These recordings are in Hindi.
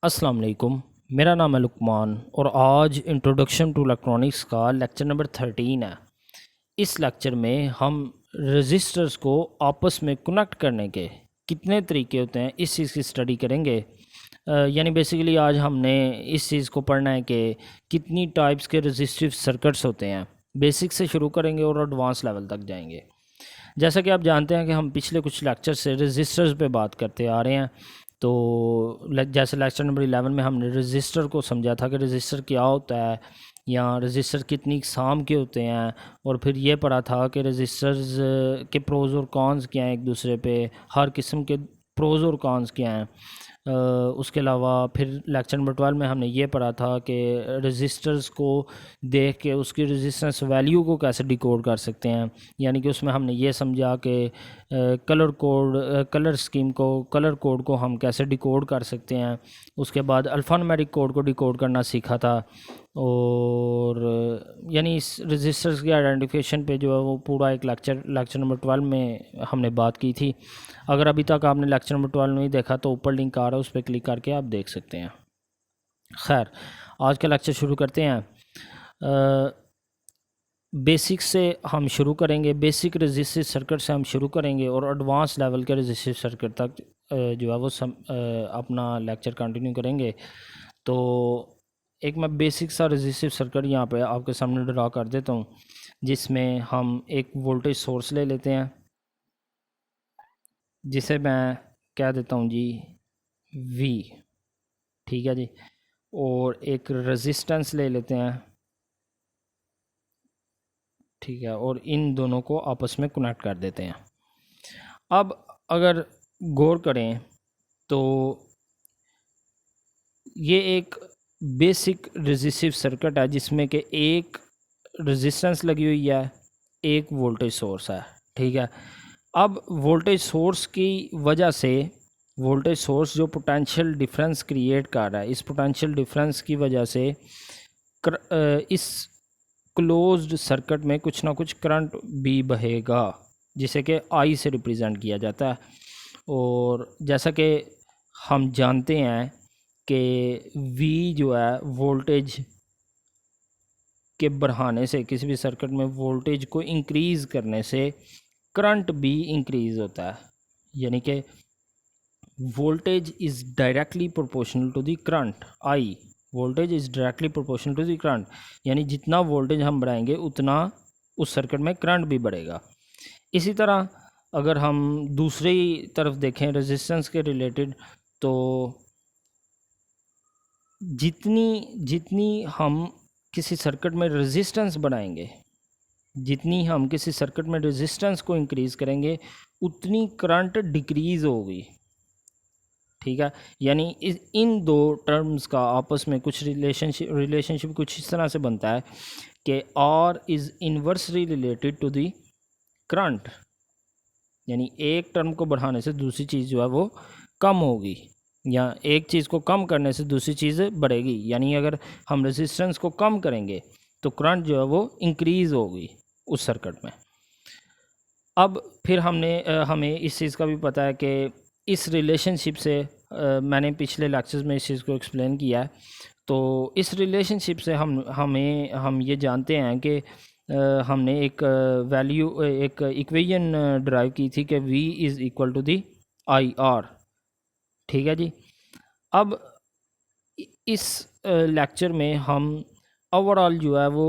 अस्सलाम वालेकुम। मेरा नाम है लुकमान और आज इंट्रोडक्शन टू इलेक्ट्रॉनिक्स का लेक्चर नंबर 13 है। इस लेक्चर में हम रजिस्टर्स को आपस में कनेक्ट करने के कितने तरीके होते हैं इस चीज़ की स्टडी करेंगे। यानी बेसिकली आज हमने इस चीज़ को पढ़ना है कि कितनी टाइप्स के रजिस्टिव सर्किट्स होते हैं। बेसिक से शुरू करेंगे और एडवांस लेवल तक जाएंगे। जैसा कि आप जानते हैं कि हम पिछले कुछ लेक्चर से रजिस्टर्स पे बात करते आ रहे हैं। तो जैसे लेक्चर नंबर 11 में हमने रजिस्टर को समझा था कि रजिस्टर क्या होता है या रजिस्टर कितनी इकसाम के होते हैं, और फिर ये पढ़ा था कि रजिस्टर्स के प्रोज और कॉन्स क्या हैं, एक दूसरे पे हर किस्म के प्रोज और कॉन्स क्या हैं। उसके अलावा फिर लेक्चर नंबर 12 में हमने ये पढ़ा था कि रजिस्टर्स को देख के उसकी रेजिस्टेंस वैल्यू को कैसे डिकोड कर सकते हैं। यानी कि उसमें हमने ये समझा कि कलर स्कीम को, कलर कोड को हम कैसे डिकोड कर सकते हैं। उसके बाद अल्फ़ान्यूमेरिक कोड को डिकोड करना सीखा था। और यानी इस रजिस्टर्स की आइडेंटिफिकेशन पे जो है वो पूरा एक लेक्चर नंबर 12 में हमने बात की थी। अगर अभी तक आपने लेक्चर नंबर 12 नहीं देखा तो ऊपर लिंक आ रहा है, उस पर क्लिक करके आप देख सकते हैं। खैर, आज का लेक्चर शुरू करते हैं। बेसिक से हम शुरू करेंगे, बेसिक रजिस्टिव सर्किट से हम शुरू करेंगे और एडवांस लेवल के रजिस्टिव सर्किट तक जो है वो अपना लेक्चर कंटिन्यू करेंगे। तो एक मैं बेसिक सा रजिस्टिव सर्किट यहाँ पे आपके सामने ड्रा कर देता हूँ, जिसमें हम एक वोल्टेज सोर्स ले लेते हैं जिसे मैं कह देता हूँ जी V, ठीक है जी। और एक रेजिस्टेंस ले लेते हैं, ठीक है, और इन दोनों को आपस में कनेक्ट कर देते हैं। अब अगर गौर करें तो ये एक बेसिक रेजिस्टिव सर्किट है जिसमें कि एक रेजिस्टेंस लगी हुई है, एक वोल्टेज सोर्स है, ठीक है। अब वोल्टेज सोर्स की वजह से, वोल्टेज सोर्स जो पोटेंशियल डिफरेंस क्रिएट कर रहा है, इस पोटेंशियल डिफरेंस की वजह से इस क्लोज्ड सर्किट में कुछ ना कुछ करंट भी बहेगा, जिसे कि I से रिप्रेजेंट किया जाता है। और जैसा कि हम जानते हैं कि V जो है वोल्टेज के बढ़ाने से, किसी भी सर्किट में वोल्टेज को इंक्रीज़ करने से करंट भी इंक्रीज़ होता है। यानी कि voltage is directly proportional to the current I, voltage is directly proportional to the current. यानी जितना वोल्टेज हम बढ़ाएंगे उतना उस सर्किट में करंट भी बढ़ेगा। इसी तरह अगर हम दूसरी तरफ देखें रेजिस्टेंस के रिलेटेड, तो जितनी हम किसी सर्किट में रेजिस्टेंस बढ़ाएंगे, जितनी हम किसी सर्किट में रेजिस्टेंस को इंक्रीज़ करेंगे उतनी करंट डिक्रीज़ होगी, ठीक है। यानी इन दो टर्म्स का आपस में कुछ रिलेशनशिप कुछ इस तरह से बनता है कि R is inversely related to the current. यानी एक टर्म को बढ़ाने से दूसरी चीज़ जो है वो कम होगी, या एक चीज़ को कम करने से दूसरी चीज़ बढ़ेगी। यानी अगर हम रेजिस्टेंस को कम करेंगे तो करंट जो है वो इंक्रीज़ होगी उस सर्किट में। अब फिर हमें इस चीज़ का भी पता है कि इस रिलेशनशिप से मैंने पिछले लेक्चर्स में इस चीज़ को एक्सप्लेन किया है। तो इस रिलेशनशिप से हम ये जानते हैं कि हमने एक एक इक्वेशन ड्राइव की थी कि V is equal to the IR, ठीक है जी। अब इस लेक्चर में हम ओवरऑल जो है वो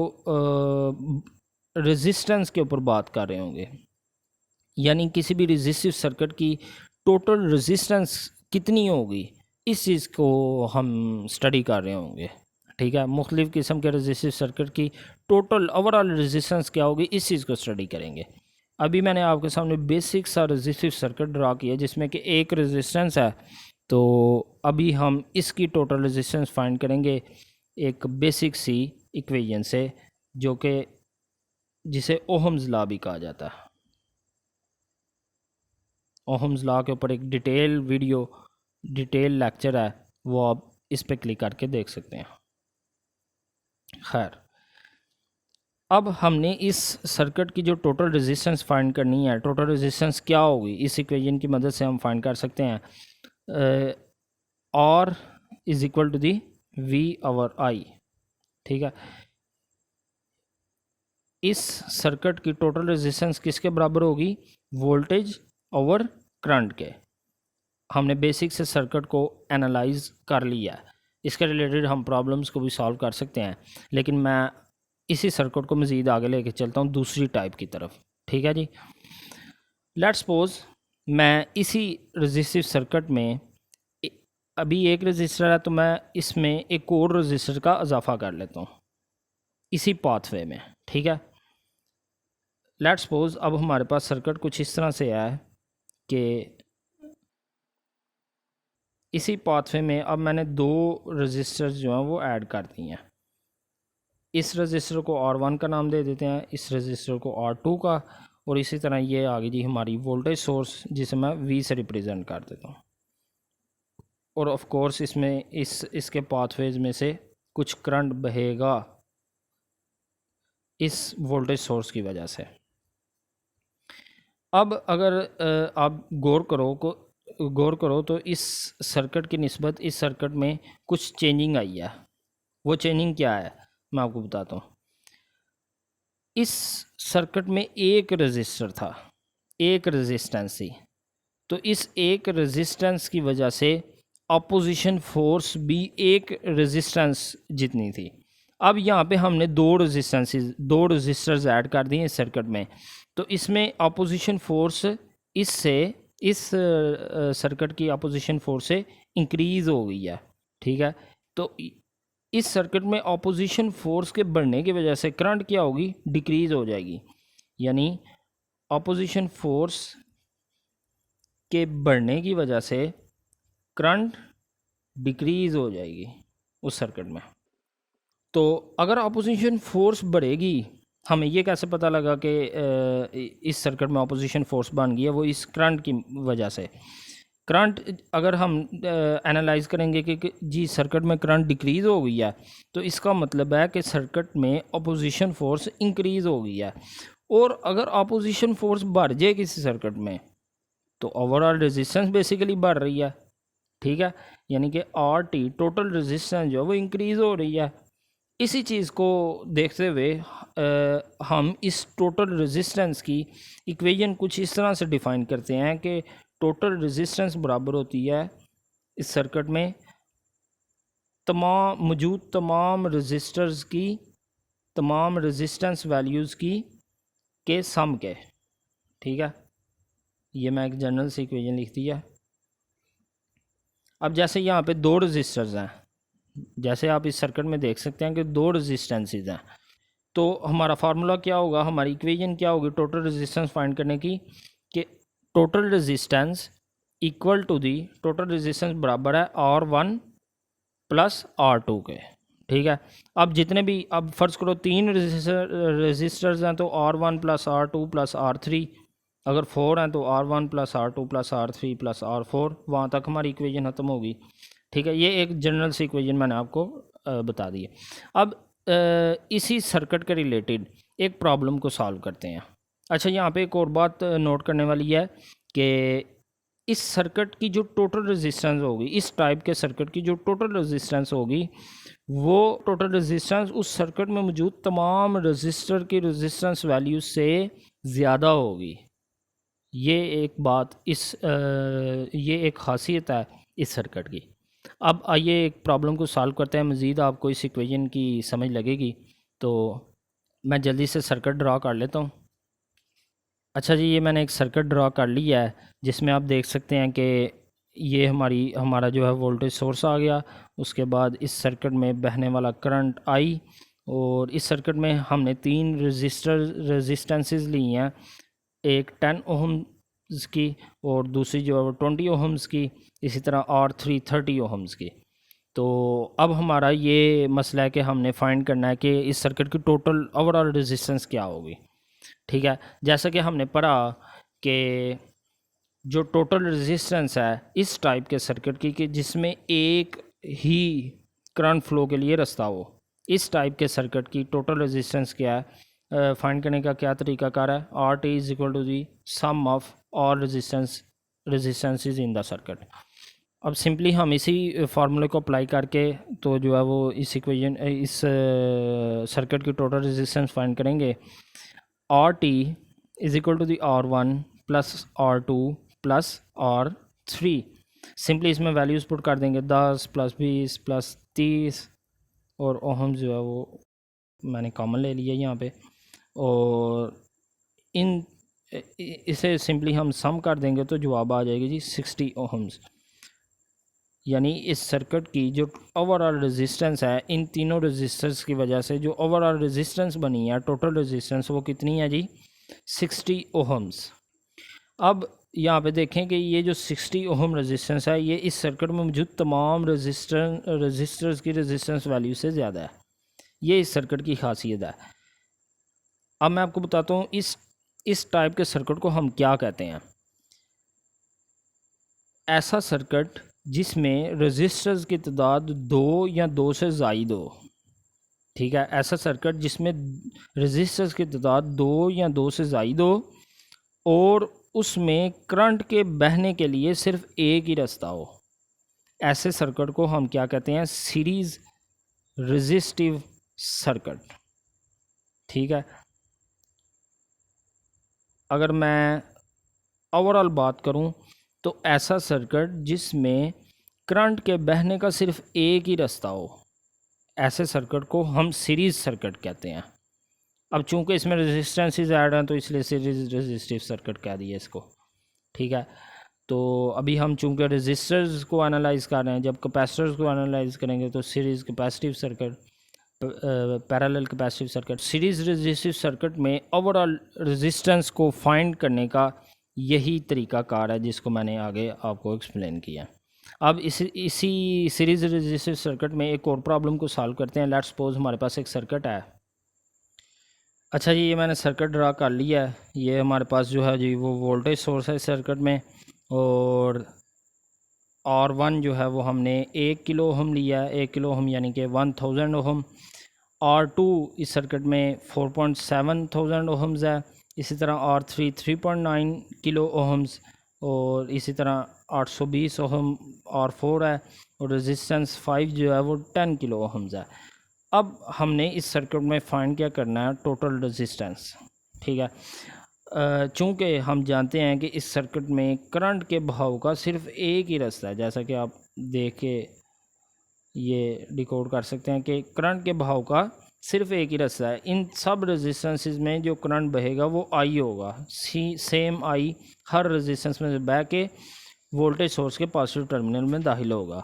रेजिस्टेंस के ऊपर बात कर रहे होंगे। यानी किसी भी रेजिस्टिव सर्किट की टोटल रेजिस्टेंस कितनी होगी, इस चीज़ को हम स्टडी कर रहे होंगे, ठीक है। मुख्तलिफ़ किस्म के रेजिस्टिव सर्किट की टोटल ओवरऑल रेजिस्टेंस क्या होगी, इस चीज़ को स्टडी करेंगे। अभी मैंने आपके सामने बेसिक सा रेजिस्टिव सर्किट ड्रा किया जिसमें कि एक रेजिस्टेंस है। तो अभी हम इसकी टोटल रेजिस्टेंस फाइंड करेंगे एक बेसिक सी इक्वेशन से, जो कि जिसे ओहम्स लॉ भी कहा जाता है। ओहम्स लॉ के ऊपर एक डिटेल लेक्चर है, वो आप इस पे क्लिक करके देख सकते हैं। खैर, अब हमने इस सर्किट की जो टोटल रेजिस्टेंस फाइंड करनी है, टोटल रेजिस्टेंस क्या होगी इस इक्वेशन की मदद से हम फाइंड कर सकते हैं। R is equal to the V over I. ठीक है, इस सर्किट की टोटल रेजिस्टेंस किसके बराबर होगी? वोल्टेज ओवर करंट के। हमने बेसिक से सर्किट को एनालाइज कर लिया है, इसके रिलेटेड हम प्रॉब्लम्स को भी सॉल्व कर सकते हैं, लेकिन मैं इसी सर्किट को मज़ीद आगे लेके चलता हूँ दूसरी टाइप की तरफ। ठीक है जी, लेट्स सपोज मैं इसी रेजिस्टिव सर्किट में अभी एक रजिस्टर है, तो मैं इसमें एक और रजिस्टर का इजाफा कर लेता हूँ इसी पाथवे में। ठीक है, लेट्स सपोज अब हमारे पास सर्किट कुछ इस तरह से है कि इसी पाथवे में अब मैंने दो रजिस्टर्स जो हैं वो ऐड कर दिए हैं। इस रजिस्टर को R1 का नाम दे देते हैं, इस रजिस्टर को R2 का, और इसी तरह ये आ गई जी हमारी वोल्टेज सोर्स जिसे मैं V से रिप्रेजेंट कर देता हूँ। और ऑफ कोर्स इसमें इसके पाथवेज में से कुछ करंट बहेगा इस वोल्टेज सोर्स की वजह से। अब अगर आप गौर करो तो इस सर्किट की निस्बत इस सर्किट में कुछ चेंजिंग आई है। वो चेंजिंग क्या है मैं आपको बताता हूँ। इस सर्किट में एक रजिस्टर था, एक रेजिस्टेंस थी, तो इस एक रेजिस्टेंस की वजह से अपोजिशन फोर्स भी एक रेजिस्टेंस जितनी थी। अब यहाँ पे हमने दो रजिस्टर्स ऐड कर दिए इस सर्किट में, तो इसमें अपोजिशन फोर्स इस सर्किट की अपोजिशन फोर्स से इंक्रीज़ हो गई है। ठीक है, तो इस सर्किट में अपोजिशन फोर्स के बढ़ने की वजह से करंट क्या होगी? डिक्रीज़ हो जाएगी, यानी अपोजिशन फोर्स के बढ़ने की वजह से करंट डिक्रीज़ हो जाएगी उस सर्किट में। तो अगर अपोजिशन फोर्स बढ़ेगी, हमें ये कैसे पता लगा कि इस सर्किट में अपोजिशन फोर्स बन गई है? वो इस करंट की वजह से। करंट अगर हम एनालाइज करेंगे कि जी सर्किट में करंट डिक्रीज़ हो गई है, तो इसका मतलब है कि सर्किट में अपोजिशन फोर्स इंक्रीज़ हो गई है। और अगर अपोजिशन फोर्स बढ़ जाए किसी सर्किट में, तो ओवरऑल रेजिस्टेंस बेसिकली बढ़ रही है। ठीक है, यानी कि RT टोटल रेजिस्टेंस जो है वो इंक्रीज़ हो रही है। इसी चीज़ को देखते हुए हम इस टोटल रेजिस्टेंस की इक्वेशन कुछ इस तरह से डिफ़ाइन करते हैं कि टोटल रेजिस्टेंस बराबर होती है इस सर्किट में तमाम रेजिस्टर्स की तमाम रेजिस्टेंस वैल्यूज़ के सम के। ठीक है, ये मैं एक जनरल सी इक्वेशन लिख दी है। अब जैसे यहाँ पे दो रेजिस्टर्स हैं, जैसे आप इस सर्किट में देख सकते हैं कि दो रेजिस्टेंसेस हैं, तो हमारा फार्मूला क्या होगा, हमारी इक्वेशन क्या होगी टोटल रेजिस्टेंस फाइंड करने की, कि total resistance equal to the total resistance बराबर है R1 प्लस R2 के। ठीक है, अब जितने भी अब फ़र्ज़ करो तीन रेजिस्टर्स हैं तो R1 plus R2 plus R3, अगर 4 हैं तो R1 plus R2 plus R3 plus R4, वहाँ तक हमारी इक्वेशन ख़त्म होगी। ठीक है, ये एक जनरल सी इक्वेशन मैंने आपको बता दी है। अब इसी सर्किट के रिलेटेड एक प्रॉब्लम को सॉल्व करते हैं। अच्छा, यहाँ पे एक और बात नोट करने वाली है कि इस सर्किट की जो टोटल रेजिस्टेंस होगी, इस टाइप के सर्किट की जो टोटल रेजिस्टेंस होगी, वो टोटल रेजिस्टेंस उस सर्किट में मौजूद तमाम रेजिस्टर की रेजिस्टेंस वैल्यू से ज़्यादा होगी। ये एक बात ये एक ख़ासियत है इस सर्किट की। अब आइए एक प्रॉब्लम को सॉल्व करते हैं, मज़ीद आपको इस इक्वेशन की समझ लगेगी। तो मैं जल्दी से सर्किट ड्रा कर लेता हूँ। अच्छा जी, ये मैंने एक सर्किट ड्रा कर लिया है जिसमें आप देख सकते हैं कि ये हमारा जो है वोल्टेज सोर्स आ गया। उसके बाद इस सर्किट में बहने वाला करंट आई, और इस सर्किट में हमने तीन रेजिस्टेंसेस ली हैं, एक 10 ओहम्स की और दूसरी जो है वो 20 ओहम्स की, इसी तरह R3 30 ओहम्स की। तो अब हमारा ये मसला है कि हमने फाइंड करना है कि इस सर्किट की टोटल ओवरऑल रेजिस्टेंस क्या होगी। ठीक है, जैसा कि हमने पढ़ा कि जो टोटल रेजिस्टेंस है इस टाइप के सर्किट की कि जिसमें एक ही करंट फ्लो के लिए रास्ता हो, इस टाइप के सर्किट की टोटल रेजिस्टेंस क्या है, फाइंड करने का क्या तरीकाकार है? RT is equal to the sum of all resistances in the circuit. अब सिंपली हम इसी फार्मूले को अप्लाई करके तो जो है वो इस इक्वेशन इस सर्किट की टोटल रेजिस्टेंस फाइंड करेंगे। R T is equal to the R1 plus R2 plus R3। Simply इसमें वैल्यूज़ पुट कर देंगे 10 प्लस 20 प्लस 30 और ओहम जो है वो मैंने कॉमन ले लिया यहाँ पे, और इन इसे सिंपली हम सम कर देंगे तो जवाब आ जाएगी जी 60 ओहम्स। यानी इस सर्किट की जो ओवरऑल रेजिस्टेंस है, इन तीनों रेजिस्टेंस की वजह से जो ओवरऑल रेजिस्टेंस बनी है, टोटल रेजिस्टेंस, वो कितनी है जी 60 ओहम्स। अब यहाँ पे देखें कि ये जो 60 ओहम रेजिस्टेंस है ये इस सर्किट में मौजूद तमाम रेजिस्टर्स की रेजिस्टेंस वैल्यू से ज़्यादा है। ये इस सर्किट की खासियत है। अब मैं आपको बताता हूँ इस टाइप के सर्किट को हम क्या कहते हैं। ऐसा सर्किट जिसमें रेजिस्टर्स की तादाद 2 या 2 से ज़ायद हो। ठीक है, ऐसा सर्किट जिसमें रेजिस्टर्स की तादाद 2 या 2 से ज़ायद हो और उसमें करंट के बहने के लिए सिर्फ एक ही रास्ता हो, ऐसे सर्किट को हम क्या कहते हैं, सीरीज़ रेजिस्टिव सर्किट। ठीक है, अगर मैं ओवरऑल बात करूं तो ऐसा सर्किट जिसमें करंट के बहने का सिर्फ एक ही रास्ता हो, ऐसे सर्किट को हम सीरीज़ सर्किट कहते हैं। अब चूंकि इसमें रेजिस्टेंसेस ऐड हैं तो इसलिए सीरीज रेजिस्टिव सर्किट कह दिए इसको। ठीक है, तो अभी हम चूंकि रेजिस्टर्स को एनालाइज कर रहे हैं, जब कैपेसिटर्स को एनालाइज करेंगे तो series capacitive circuit, parallel capacitive circuit. Series resistive circuit में ओवरऑल रेजिस्टेंस को फाइंड करने का यही तरीका कार है जिसको मैंने आगे आपको एक्सप्लेन किया। अब इसी सीरीज़ रेजिस्टिव सर्किट में एक और प्रॉब्लम को सॉल्व करते हैं। लेट्स सपोज हमारे पास एक सर्किट है। अच्छा जी, ये मैंने सर्किट ड्रा कर लिया है। ये हमारे पास जो है जी वो वोल्टेज सोर्स है इस सर्किट में, और R1 जो है वो हमने 1 किलो ओहम लिया है, 1 किलो ओहम यानी कि 1000 ओहम। R2 इस सर्किट में 4.7 ओहम्स है। इसी तरह R3 3.9 किलो ओहम्स, और इसी तरह 820 ओहम R4 है, और रेजिस्टेंस 5 जो है वो 10 किलो ओहम्स है। अब हमने इस सर्किट में फाइंड क्या करना है, टोटल रेजिस्टेंस। ठीक है, चूँकि हम जानते हैं कि इस सर्किट में करंट के बहाव का सिर्फ एक ही रास्ता है, जैसा कि आप देख के ये डिकोड कर सकते हैं कि करंट के बहाव का सिर्फ एक ही रास्ता है। इन सब रेजिस्टेंसेस में जो करंट बहेगा वो आई होगा, सेम आई हर रेजिस्टेंस में से बह के वोल्टेज सोर्स के पॉजिटिव टर्मिनल में दाखिल होगा।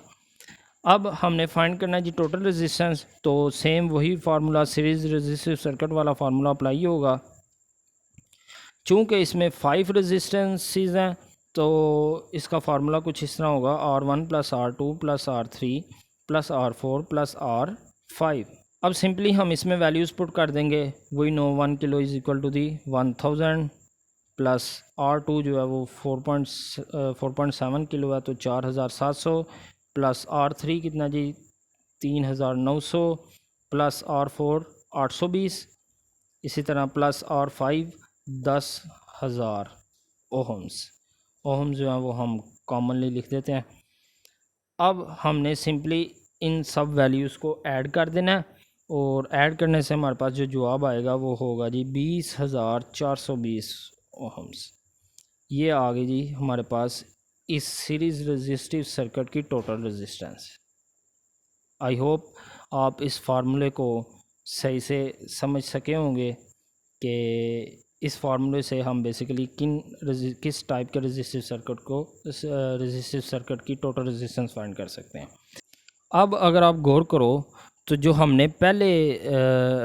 अब हमने फाइंड करना है जी टोटल रेजिस्टेंस, तो सेम वही फार्मूला सीरीज़ रेजिस्टिव सर्किट वाला फार्मूला अप्लाई होगा। चूँकि इसमें 5 रेजिस्टेंसेस हैं तो इसका फार्मूला कुछ इस तरह होगा, R1 plus R2 plus R3 plus R4 plus R5। अब सिंपली हम इसमें वैल्यूज़ पुट कर देंगे। We know 1 kilo is equal to the 1000 plus R2 जो है वो 4.7 किलो है तो 4700 प्लस R3 कितना जी 3900 प्लस R4 820, इसी तरह प्लस R5 10,000 ओहम्स। ओहम्स जो है वो हम कॉमनली लिख देते हैं। अब हमने सिंपली इन सब वैल्यूज़ को ऐड कर देना है, और ऐड करने से हमारे पास जो जवाब आएगा वो होगा जी 20,420 ओहम्स। ये आ गई जी हमारे पास इस सीरीज़ रेजिस्टिव सर्किट की टोटल रेजिस्टेंस। आई होप आप इस फार्मूले को सही से समझ सके होंगे कि इस फार्मूले से हम बेसिकली किस टाइप के रेजिस्टिव सर्किट को रेजिस्टिव सर्किट की टोटल रेजिस्टेंस फाइंड कर सकते हैं। अब अगर आप गौर करो तो जो हमने पहले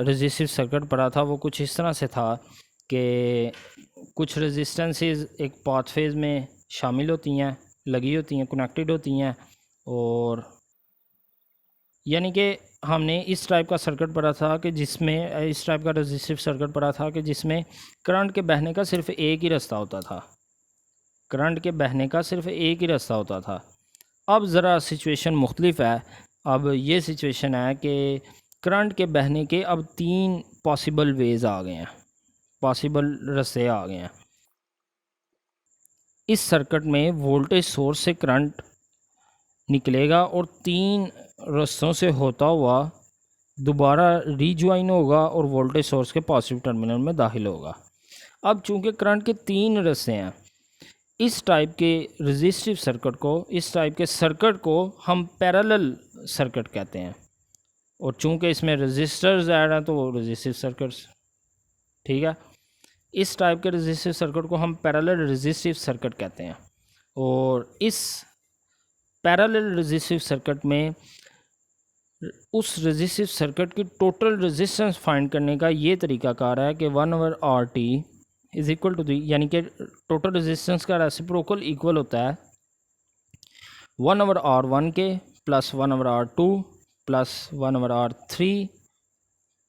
रेजिस्टिव सर्किट पढ़ा था वो कुछ इस तरह से था कि कुछ रेजिस्टेंसेस एक पाथ फेज में शामिल होती हैं, लगी होती हैं, कनेक्टेड होती हैं, और यानी कि हमने इस टाइप का सर्किट पढ़ा था कि जिसमें इस टाइप का रेजिस्टिव सर्किट पढ़ा था कि जिसमें करंट के बहने का सिर्फ एक ही रास्ता होता था, करंट के बहने का सिर्फ एक ही रास्ता होता था। अब ज़रा सिचुएशन मुख्तलिफ है। अब ये सिचुएशन है कि करंट के बहने के अब 3 पॉसिबल वेज़ आ गए हैं, पॉसिबल रास्ते आ गए हैं। इस सर्किट में वोल्टेज सोर्स से करंट निकलेगा और 3 रास्तों से होता हुआ दोबारा रीज्वाइन होगा और वोल्टेज सोर्स के पॉजिटिव टर्मिनल में दाखिल होगा। अब चूंकि करंट के 3 रास्ते हैं, इस टाइप के रेजिस्टिव सर्किट को, इस टाइप के सर्किट को हम पैरेलल सर्किट कहते हैं। और चूंकि इसमें रेजिस्टर्स ऐड हैं तो वो रेजिस्टिव सर्किट्स, ठीक है। इस टाइप के रेजिस्टिव सर्किट को हम पैरेलल रेजिस्टिव सर्किट कहते हैं। और इस पैरेलल रेजिस्टिव सर्किट में उस रेजिस्टिव सर्किट की टोटल रेजिस्टेंस फाइंड करने का ये तरीकाकार है कि 1/RT इज इक्वल टू दी, यानी कि टोटल रेजिस्टेंस का रेसिप्रोकल इक्वल होता है 1/R1 के plus 1/R2 plus 1/R3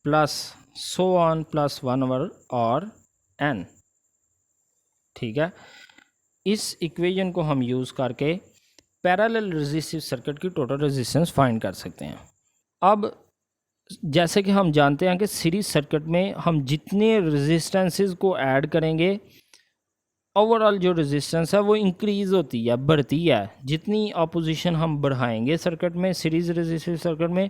plus so on plus 1/Rn, ठीक है। इस इक्वेशन को हम यूज़ करके पैरेलल रेजिस्टिव सर्किट की टोटल रेजिस्टेंस फाइंड कर सकते हैं। अब जैसे कि हम जानते हैं कि सीरीज सर्किट में हम जितने रेजिस्टेंसेस को ऐड करेंगे, ओवरऑल जो रेजिस्टेंस है वो इंक्रीज़ होती है, बढ़ती है। जितनी अपोजिशन हम बढ़ाएंगे सर्किट में, सीरीज रेजिस्टिव सर्किट में,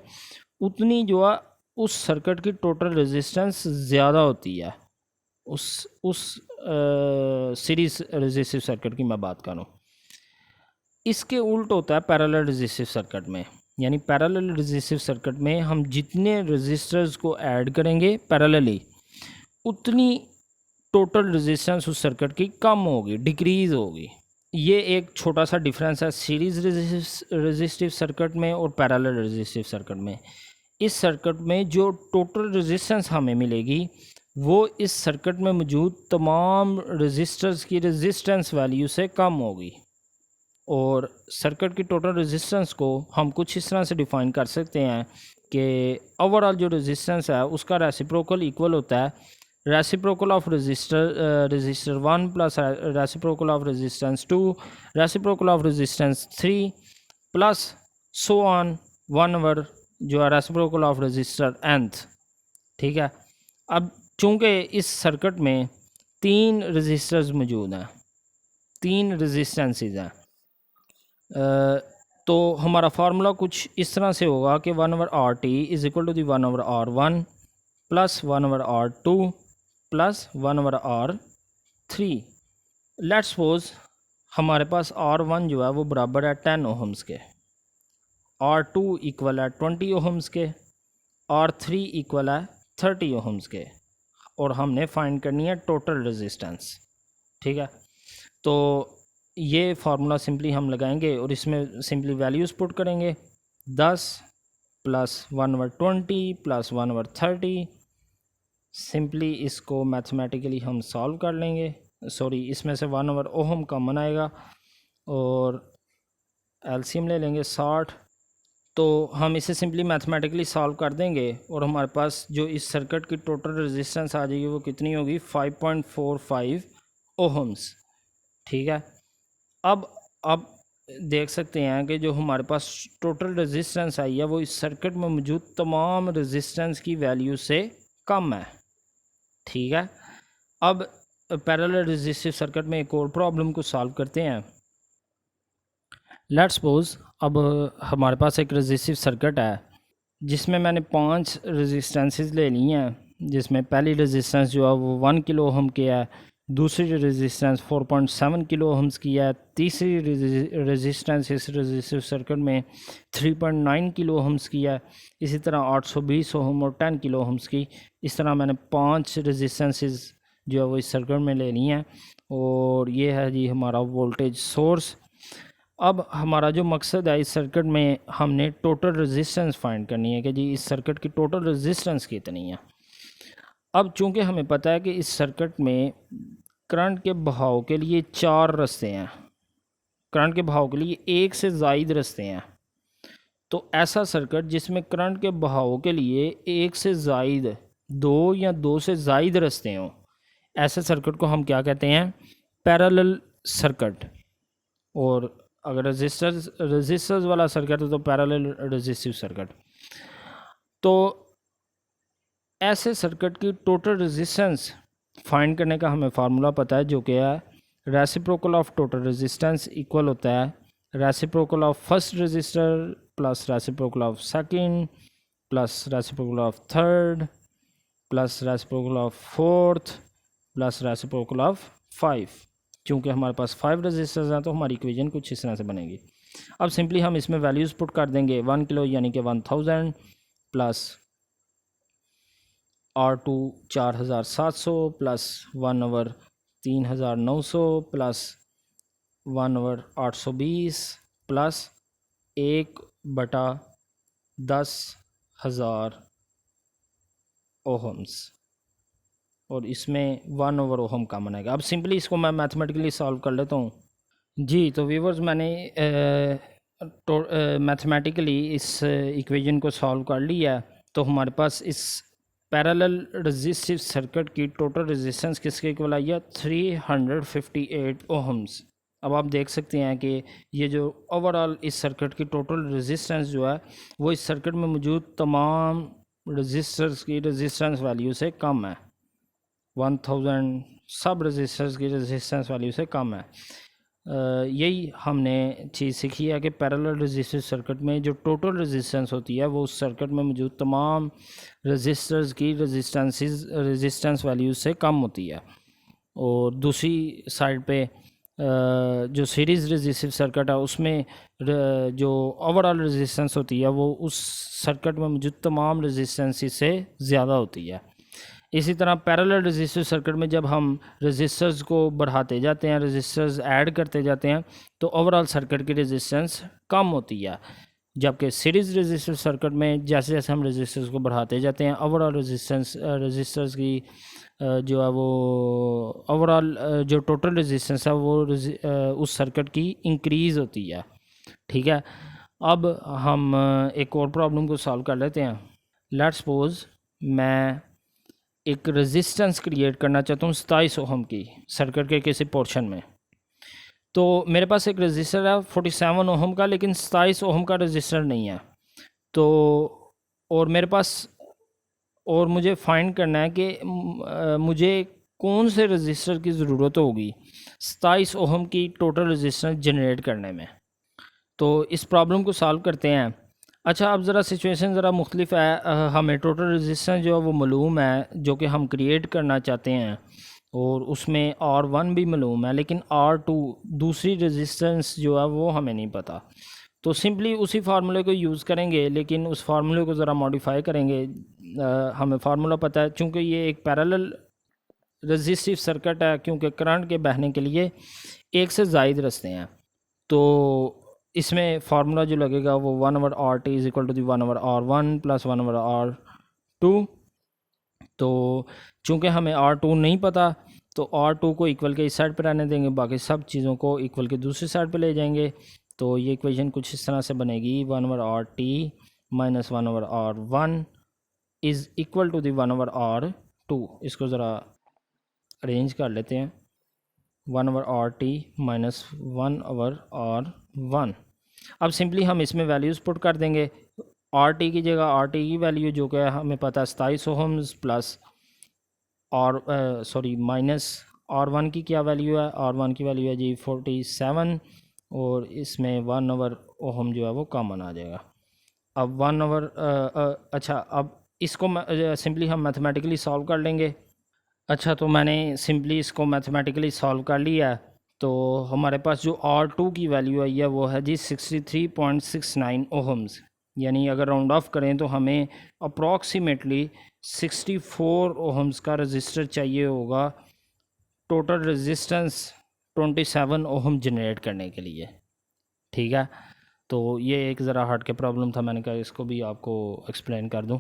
उतनी जो है उस सर्किट की टोटल रेजिस्टेंस ज़्यादा होती है। उस सीरीज रेजिस्टिव सर्किट की मैं बात करूँ। इसके उल्ट होता है पैरेलल रेजिस्टिव सर्किट में, यानी पैरेलल रेजिस्टिव सर्किट में हम जितने रेजिस्टर्स को ऐड करेंगे पैरेलली, उतनी टोटल रेजिस्टेंस उस सर्किट की कम होगी, डिक्रीज़ होगी। ये एक छोटा सा डिफरेंस है सीरीज रेजिस्टिव सर्किट में और पैरेलल रेजिस्टिव सर्किट में। इस सर्किट में जो टोटल रेजिस्टेंस हमें मिलेगी वो इस सर्किट में मौजूद तमाम रेजिस्टर्स की रेजिस्टेंस वैल्यू से कम होगी। और सर्किट की टोटल रेजिस्टेंस को हम कुछ इस तरह से डिफ़ाइन कर सकते हैं कि ओवरऑल जो रेजिस्टेंस है उसका रेसिप्रोकल इक्वल होता है reciprocal of resistor 1 plus reciprocal of resistance 2 reciprocal of resistance 3 plus so on 1 जो है रेसिप्रोकल ऑफ रेजिस्टर nth, ठीक है। अब चूंकि इस सर्किट में 3 रेजिस्टर्स मौजूद हैं, 3 रेजिस्टेंसेस हैं, तो हमारा फार्मूला कुछ इस तरह से होगा कि 1/RT is equal to the 1/R1 plus 1/R2 plus 1/R3। Let's suppose हमारे पास R1 जो है वो बराबर है 10 ओहम्स के, R2 इक्वल है 20 ओहम्स के, R3 इक्वल है 30 ओहम्स के, और हमने फाइंड करनी है टोटल रेजिस्टेंस, ठीक है। तो ये फार्मूला सिंपली हम लगाएंगे और इसमें सिंपली वैल्यूज़ पुट करेंगे 10 प्लस 1/20 प्लस 1/30। सिंपली इसको मैथमेटिकली हम सॉल्व कर लेंगे। सॉरी, इसमें से 1/ओहम कॉमन आएगा और एलसीएम ले लेंगे 60। तो हम इसे सिंपली मैथमेटिकली सॉल्व कर देंगे और हमारे पास जो इस सर्किट की टोटल रेजिस्टेंस आ जाएगी वो कितनी होगी 5.45 ओहम्स, ठीक है। अब देख सकते हैं कि जो हमारे पास टोटल रेजिस्टेंस आई है वो इस सर्किट में मौजूद तमाम रेजिस्टेंस की वैल्यू से कम है, ठीक है। अब पैरेलल रेजिस्टिव सर्किट में एक और प्रॉब्लम को सॉल्व करते हैं। लेट्स सपोज अब हमारे पास एक रेजिस्टिव सर्किट है जिसमें मैंने 5 रेजिस्टेंसेस ले ली हैं, जिसमें पहली रेजिस्टेंस जो है वो 1 किलो ओहम की है, दूसरी रेजिस्टेंस 4.7 किलो ओहम्स की है, तीसरी रेजिस्टेंस इस रेजिस्टिव सर्किट में 3.9 किलो ओहम्स की है, इसी तरह 820 ओहम और 10 किलो ओहम्स की। इस तरह मैंने 5 रेजिस्टेंसेस जो है वो इस सर्किट में लेनी है। और ये है जी हमारा वोल्टेज सोर्स। अब हमारा जो मकसद है इस सर्किट में, हमने टोटल रेजिस्टेंस फाइंड करनी है कि जी इस सर्किट की टोटल रेजिस्टेंस कितनी है। अब चूंकि हमें पता है कि इस सर्किट में करंट के बहाव के लिए 4 रास्ते हैं, करंट के बहाव के लिए 1 से ज़ायद रास्ते हैं, तो ऐसा सर्किट जिसमें करंट के बहाव के लिए 1 से ज़ायद 2 या 2 से ज़ायद रास्ते हों, ऐसे सर्किट को हम क्या कहते हैं, पैरेलल सर्किट। और अगर रेजिस्टर्स वाला सर्किट है तो पैरेलल रेजिस्टिव सर्किट। तो ऐसे सर्किट की टोटल रेजिस्टेंस फाइंड करने का हमें फार्मूला पता है, जो कि है reciprocal of total resistance equal होता है reciprocal of first resistor plus reciprocal of second plus reciprocal of third plus reciprocal of fourth plus reciprocal of 5। क्योंकि हमारे पास 5 रजिस्टर्स हैं तो हमारी इक्वेशन कुछ इस तरह से बनेगी। अब सिंपली हम इसमें वैल्यूज़ पुट कर देंगे 1 किलो यानी कि 1000 plus R2 4700 plus 1 over 3900 plus 1 over 820 plus 1/10,000 ohms, और इसमें 1 ओवर ओहम कॉमन आएगा। अब सिंपली इसको मैं मैथमेटिकली सॉल्व कर लेता हूँ। जी तो व्यूवर्स मैंने मैथमेटिकली इस इक्वेशन को सॉल्व कर लिया है। तो हमारे पास इस पैरेलल रेजिस्टिव सर्किट की टोटल रेजिस्टेंस किसके इक्वल आई है 358 ओहम्स। अब आप देख सकते हैं कि ये जो ओवरऑल इस सर्किट की टोटल रेजिस्टेंस जो है वो इस सर्किट में मौजूद तमाम रेजिस्टर्स की रेजिस्टेंस वैल्यू से कम है। 1000 सब रेजिस्टर्स की रेजिस्टेंस वैल्यू से कम है। यही हमने चीज़ सीखी है कि पैरेलल रेजिस्टिव सर्किट में जो टोटल रेजिस्टेंस होती है वो उस सर्किट में मौजूद तमाम रेजिस्टर्स की रेजिस्टेंस वैल्यू से कम होती है। और दूसरी साइड पे जो सीरीज़ रेजिस्टिव सर्किट है उसमें जो ओवरऑल रेजिस्टेंस होती है वो उस सर्किट में मौजूद तमाम रेजिस्टेंस से ज़्यादा होती है। इसी तरह पैरेलल रेजिस्टिव सर्किट में जब हम रेजिस्टर्स को बढ़ाते जाते हैं, रेजिस्टर्स ऐड करते जाते हैं, तो ओवरऑल सर्किट की रेजिस्टेंस कम होती है। जबकि सीरीज़ रेजिस्टिव सर्किट में जैसे जैसे हम रेजिस्टर्स को बढ़ाते जाते हैं ओवरऑल रेजिस्टर्स की जो है वो ओवरऑल जो टोटल रेजिस्टेंस है वो उस सर्किट की इंक्रीज़ होती है। ठीक है, अब हम एक और प्रॉब्लम को सॉल्व कर लेते हैं। लेट्स सपोज मैं एक रेजिस्टेंस क्रिएट करना चाहता हूँ 27 ओहम की सर्किट के किसी पोर्शन में। तो मेरे पास एक रजिस्टर है 47 ओहम का, लेकिन 27 ओहम का रजिस्टर नहीं है। तो और मेरे पास और मुझे फाइंड करना है कि मुझे कौन से रजिस्टर की ज़रूरत होगी 27 ओहम की टोटल रजिस्टेंस जनरेट करने में। तो इस प्रॉब्लम को सॉल्व करते हैं। अच्छा, अब ज़रा सिचुएशन ज़रा मुख्तलिफ है। हमें टोटल रेजिस्टेंस जो है वो मालूम है जो कि हम क्रिएट करना चाहते हैं, और उसमें R1 भी मालूम है, लेकिन R2 दूसरी रेजिस्टेंस जो है वो हमें नहीं पता। तो सिंपली उसी फार्मूले को यूज़ करेंगे, लेकिन उस फार्मूले को ज़रा मॉडिफाई करेंगे। हमें फार्मूला पता है, चूँकि ये एक पैरेलल रेजिस्टिव सर्किट है, क्योंकि करंट के बहने के लिए एक से ज़ायद रास्ते हैं। तो इसमें फार्मूला जो लगेगा वो 1 over RT is equal to the 1 over R1 plus 1 over R2। तो चूँकि हमें R2 नहीं पता तो R2 को इक्वल के इस साइड पर रहने देंगे, बाकी सब चीज़ों को इक्वल के दूसरी साइड पर ले जाएंगे। तो ये इक्वेशन कुछ इस तरह से बनेगी 1 over RT minus 1 over R1 is equal to the 1 over R2। इसको ज़रा अरेंज कर लेते हैं। 1 over RT minus 1 over R1। अब सिंपली हम इसमें वैल्यूज़ पुट कर देंगे। RT की जगह RT की वैल्यू जो कि हमें पता है 27 ओहम्स प्लस माइनस R1 की क्या वैल्यू है। R1 की वैल्यू है जी 47, और इसमें 1 ओवर ओहम जो है वो कॉमन आ जाएगा। अब 1 ओवर अच्छा, अब इसको सिंपली हम मैथमेटिकली सॉल्व कर लेंगे। अच्छा, तो मैंने सिंपली इसको मैथमेटिकली सॉल्व कर लिया। तो हमारे पास जो R2 की वैल्यू आई है वो है जी 63.69 ओहम्स, यानी अगर राउंड ऑफ करें तो हमें अप्रॉक्सीमेटली 64 ओहम्स का रजिस्टर चाहिए होगा टोटल रेजिस्टेंस 27 ओहम जनरेट करने के लिए। ठीक है, तो ये एक ज़रा हार्ड के प्रॉब्लम था, मैंने कहा इसको भी आपको एक्सप्लेन कर दूं।